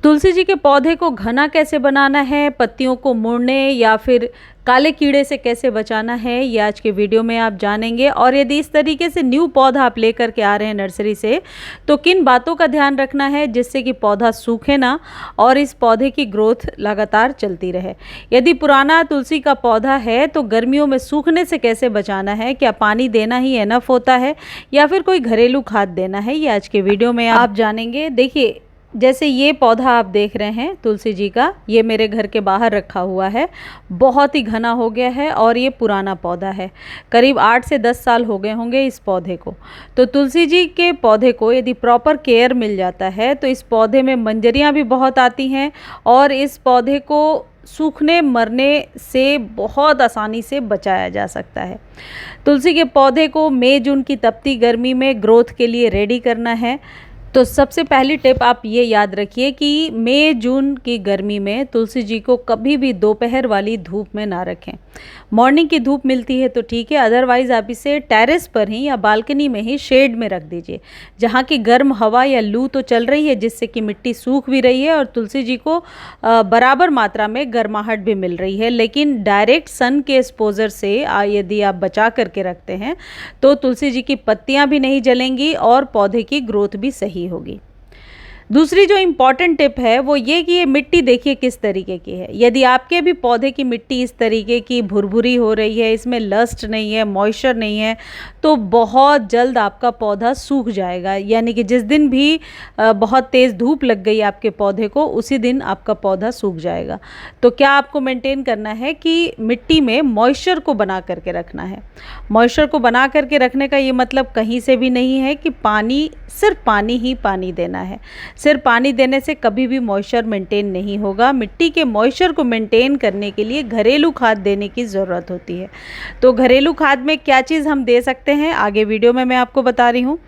तुलसी जी के पौधे को घना कैसे बनाना है, पत्तियों को मुड़ने या फिर काले कीड़े से कैसे बचाना है, ये आज के वीडियो में आप जानेंगे। और यदि इस तरीके से न्यू पौधा आप लेकर के आ रहे हैं नर्सरी से, तो किन बातों का ध्यान रखना है जिससे कि पौधा सूखे ना और इस पौधे की ग्रोथ लगातार चलती रहे। यदि पुराना तुलसी का पौधा है तो गर्मियों में सूखने से कैसे बचाना है, क्या पानी देना ही एनफ होता है या फिर कोई घरेलू खाद देना है, ये आज के वीडियो में आप जानेंगे। देखिए, जैसे ये पौधा आप देख रहे हैं तुलसी जी का, ये मेरे घर के बाहर रखा हुआ है। बहुत ही घना हो गया है और ये पुराना पौधा है, करीब 8 से 10 साल हो गए होंगे इस पौधे को। तो तुलसी जी के पौधे को यदि प्रॉपर केयर मिल जाता है तो इस पौधे में मंजरियाँ भी बहुत आती हैं और इस पौधे को सूखने मरने से बहुत आसानी से बचाया जा सकता है। तुलसी के पौधे को मई जून की तपती गर्मी में ग्रोथ के लिए रेडी करना है। तो सबसे पहली टिप आप ये याद रखिए कि मई जून की गर्मी में तुलसी जी को कभी भी दोपहर वाली धूप में ना रखें। मॉर्निंग की धूप मिलती है तो ठीक है, अदरवाइज़ आप इसे टेरेस पर ही या बालकनी में ही शेड में रख दीजिए, जहाँ की गर्म हवा या लू तो चल रही है जिससे कि मिट्टी सूख भी रही है और तुलसी जी को बराबर मात्रा में गर्माहट भी मिल रही है। लेकिन डायरेक्ट सन के एक्सपोजर से यदि आप बचा करके रखते हैं तो तुलसी जी की पत्तियाँ भी नहीं जलेंगी और पौधे की ग्रोथ भी सही होगी। दूसरी जो इम्पॉर्टेंट टिप है वो ये कि ये मिट्टी देखिए किस तरीके की है। यदि आपके भी पौधे की मिट्टी इस तरीके की भुरभुरी हो रही है, इसमें लस्ट नहीं है, मॉइस्चर नहीं है, तो बहुत जल्द आपका पौधा सूख जाएगा। यानी कि जिस दिन भी बहुत तेज़ धूप लग गई आपके पौधे को, उसी दिन आपका पौधा सूख जाएगा। तो क्या आपको मेंटेन करना है कि मिट्टी में मॉइस्चर को बना करके रखना है। मॉइस्चर को बना करके रखने का ये मतलब कहीं से भी नहीं है कि पानी, सिर्फ पानी ही पानी देना है। सिर्फ पानी देने से कभी भी मॉइस्चर मेंटेन नहीं होगा। मिट्टी के मॉइस्चर को मेंटेन करने के लिए घरेलू खाद देने की ज़रूरत होती है। तो घरेलू खाद में क्या चीज़ हम दे सकते हैं, आगे वीडियो में मैं आपको बता रही हूँ।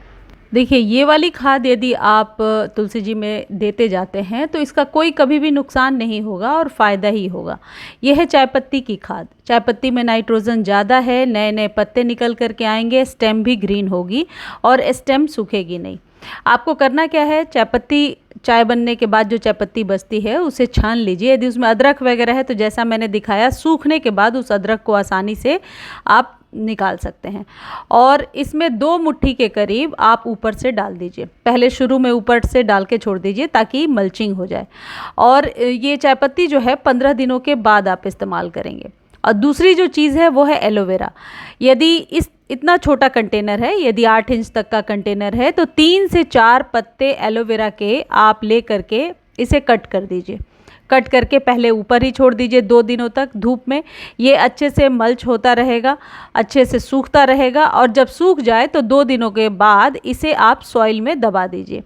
देखिए, ये वाली खाद यदि आप तुलसी जी में देते जाते हैं तो इसका कोई कभी भी नुकसान नहीं होगा और फ़ायदा ही होगा। यह है चाय पत्ती की खाद। चाय पत्ती में नाइट्रोजन ज़्यादा है, नए नए पत्ते निकल करके आएंगे, स्टेम भी ग्रीन होगी और स्टेम सूखेगी नहीं। आपको करना क्या है, चाय पत्ती, चाय बनने के बाद जो चाय पत्ती बचती है उसे छान लीजिए। यदि उसमें अदरक वगैरह है तो जैसा मैंने दिखाया, सूखने के बाद उस अदरक को आसानी से आप निकाल सकते हैं और इसमें 2 मुट्ठी के करीब आप ऊपर से डाल दीजिए। पहले शुरू में ऊपर से डाल के छोड़ दीजिए ताकि मल्चिंग हो जाए। और ये चाय पत्ती जो है 15 दिनों के बाद आप इस्तेमाल करेंगे। और दूसरी जो चीज़ है वो है एलोवेरा। यदि इतना छोटा कंटेनर है, यदि 8 इंच तक का कंटेनर है, तो 3 से 4 पत्ते एलोवेरा के आप ले करके इसे कट कर दीजिए। कट करके पहले ऊपर ही छोड़ दीजिए 2 दिनों तक धूप में। ये अच्छे से मल्च होता रहेगा, अच्छे से सूखता रहेगा और जब सूख जाए तो 2 दिनों के बाद इसे आप सॉइल में दबा दीजिए।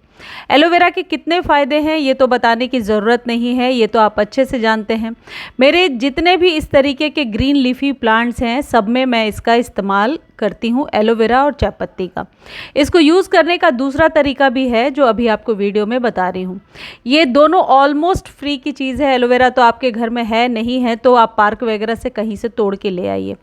एलोवेरा के कितने फ़ायदे हैं ये तो बताने की ज़रूरत नहीं है, ये तो आप अच्छे से जानते हैं। मेरे जितने भी इस तरीके के ग्रीन लीफी प्लांट्स हैं, सब में मैं इसका इस्तेमाल करती हूँ, एलोवेरा और चाय पत्ती का। इसको यूज़ करने का दूसरा तरीका भी है जो अभी आपको वीडियो में बता रही हूँ। ये दोनों ऑलमोस्ट फ्री की चीज़ है। एलोवेरा तो आपके घर में है नहीं है तो आप पार्क वगैरह से कहीं से तोड़ के ले आइए।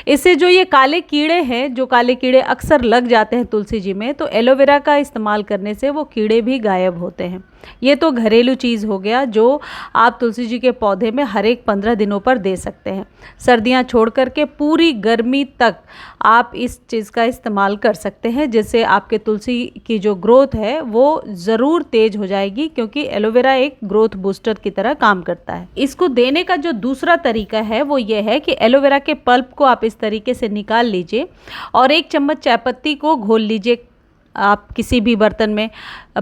इससे जो ये काले कीड़े हैं, जो काले कीड़े अक्सर लग जाते हैं तुलसी जी में, तो एलोवेरा का इस्तेमाल करने से वो कीड़े भी गायब होते हैं। ये तो घरेलू चीज़ हो गया जो आप तुलसी जी के पौधे में हर एक 15 दिनों पर दे सकते हैं। सर्दियां छोड़ करके पूरी गर्मी तक आप इस चीज़ का इस्तेमाल कर सकते हैं, जिससे आपके तुलसी की जो ग्रोथ है वो ज़रूर तेज़ हो जाएगी, क्योंकि एलोवेरा एक ग्रोथ बूस्टर की तरह काम करता है। इसको देने का जो दूसरा तरीका है वो ये है कि एलोवेरा के पल्प को आप इस तरीके से निकाल लीजिए और 1 चम्मच चाय पत्ती को घोल लीजिए। आप किसी भी बर्तन में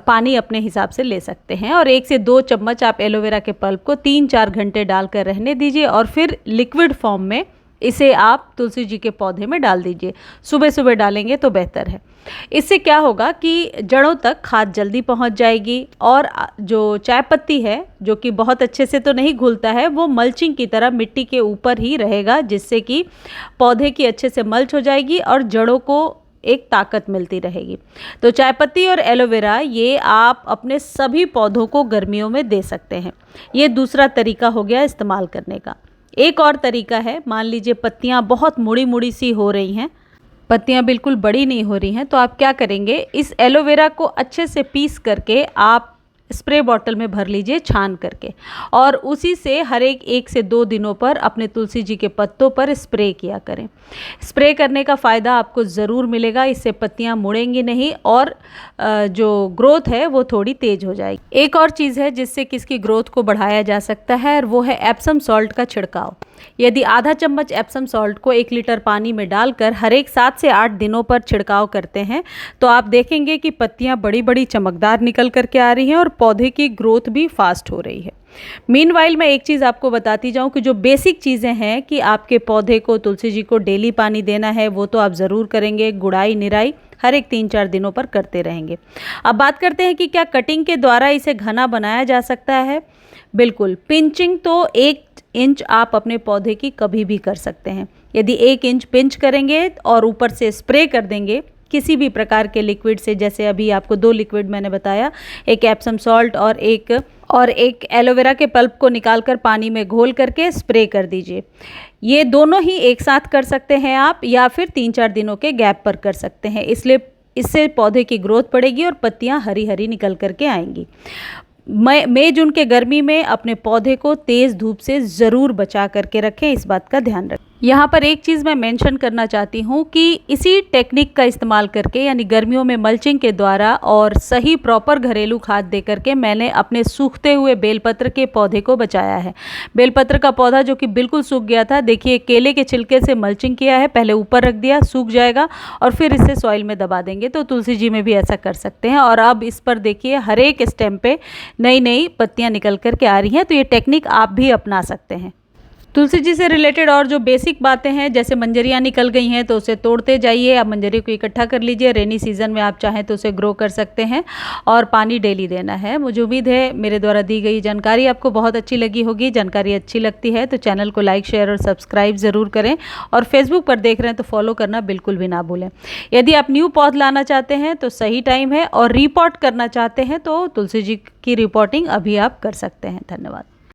पानी अपने हिसाब से ले सकते हैं और 1 से 2 चम्मच आप एलोवेरा के पल्प को 3-4 घंटे डालकर रहने दीजिए और फिर लिक्विड फॉर्म में इसे आप तुलसी जी के पौधे में डाल दीजिए। सुबह सुबह डालेंगे तो बेहतर है। इससे क्या होगा कि जड़ों तक खाद जल्दी पहुंच जाएगी और जो चाय पत्ती है, जो कि बहुत अच्छे से तो नहीं घुलता है, वो मल्चिंग की तरह मिट्टी के ऊपर ही रहेगा, जिससे कि पौधे की अच्छे से मल्च हो जाएगी और जड़ों को एक ताकत मिलती रहेगी। तो चाय पत्ती और एलोवेरा ये आप अपने सभी पौधों को गर्मियों में दे सकते हैं। ये दूसरा तरीका हो गया इस्तेमाल करने का। एक और तरीका है, मान लीजिए पत्तियां बहुत मुड़ी मुड़ी सी हो रही हैं, पत्तियां बिल्कुल बड़ी नहीं हो रही हैं, तो आप क्या करेंगे, इस एलोवेरा को अच्छे से पीस करके आप स्प्रे बॉटल में भर लीजिए छान करके, और उसी से हर एक 1 से 2 दिनों पर अपने तुलसी जी के पत्तों पर स्प्रे किया करें। स्प्रे करने का फ़ायदा आपको ज़रूर मिलेगा, इससे पत्तियां मुड़ेंगी नहीं और जो ग्रोथ है वो थोड़ी तेज़ हो जाएगी। एक और चीज़ है जिससे किसकी ग्रोथ को बढ़ाया जा सकता है, और वो है एप्सम सॉल्ट का छिड़काव। यदि आधा चम्मच एप्सम सॉल्ट को 1 लीटर पानी में डालकर हर एक 7 से 8 दिनों पर छिड़काव करते हैं तो आप देखेंगे कि पत्तियां बड़ी बड़ी चमकदार निकल करके आ रही हैं और पौधे की ग्रोथ भी फास्ट हो रही है। मीनवाइल मैं एक चीज़ आपको बताती जाऊं कि जो बेसिक चीज़ें हैं कि आपके पौधे को, तुलसी जी को डेली पानी देना है, वो तो आप ज़रूर करेंगे। गुड़ाई निराई हर एक 3-4 दिनों पर करते रहेंगे। अब बात करते हैं कि क्या कटिंग के द्वारा इसे घना बनाया जा सकता है। बिल्कुल, पिंचिंग तो 1 इंच आप अपने पौधे की कभी भी कर सकते हैं। यदि 1 इंच पिंच करेंगे और ऊपर से स्प्रे कर देंगे किसी भी प्रकार के लिक्विड से, जैसे अभी आपको 2 लिक्विड मैंने बताया, एक एप्सम सॉल्ट और एक एलोवेरा के पल्प को निकालकर पानी में घोल करके स्प्रे कर दीजिए। ये दोनों ही एक साथ कर सकते हैं आप, या फिर 3-4 दिनों के गैप पर कर सकते हैं। इसलिए इससे पौधे की ग्रोथ बढ़ेगी और पत्तियां हरी हरी निकल करके आएंगी। मई जून के गर्मी में अपने पौधे को तेज़ धूप से ज़रूर बचा करके रखें, इस बात का ध्यान रखें। यहाँ पर एक चीज़ मैं मेंशन करना चाहती हूँ कि इसी टेक्निक का इस्तेमाल करके, यानी गर्मियों में मल्चिंग के द्वारा और सही प्रॉपर घरेलू खाद दे करके मैंने अपने सूखते हुए बेलपत्र के पौधे को बचाया है। बेलपत्र का पौधा जो कि बिल्कुल सूख गया था, देखिए केले के छिलके से मल्चिंग किया है, पहले ऊपर रख दिया, सूख जाएगा और फिर इसे सॉइल में दबा देंगे। तो तुलसी जी में भी ऐसा कर सकते हैं। और अब इस पर देखिए हर एक स्टेम पे नई नई पत्तियाँ निकल करके आ रही हैं। तो ये टेक्निक आप भी अपना सकते हैं। तुलसी जी से रिलेटेड और जो बेसिक बातें हैं, जैसे मंजरियाँ निकल गई हैं तो उसे तोड़ते जाइए, आप मंजरी को इकट्ठा कर लीजिए। रेनी सीजन में आप चाहें तो उसे ग्रो कर सकते हैं और पानी डेली देना है। मुझे उम्मीद है मेरे द्वारा दी गई जानकारी आपको बहुत अच्छी लगी होगी। जानकारी अच्छी लगती है तो चैनल को लाइक, शेयर और सब्सक्राइब ज़रूर करें, और फेसबुक पर देख रहे हैं तो फॉलो करना बिल्कुल भी ना भूलें। यदि आप न्यू पौध लाना चाहते हैं तो सही टाइम है, और रिपोर्ट करना चाहते हैं तो तुलसी जी की रिपोर्टिंग अभी आप कर सकते हैं। धन्यवाद।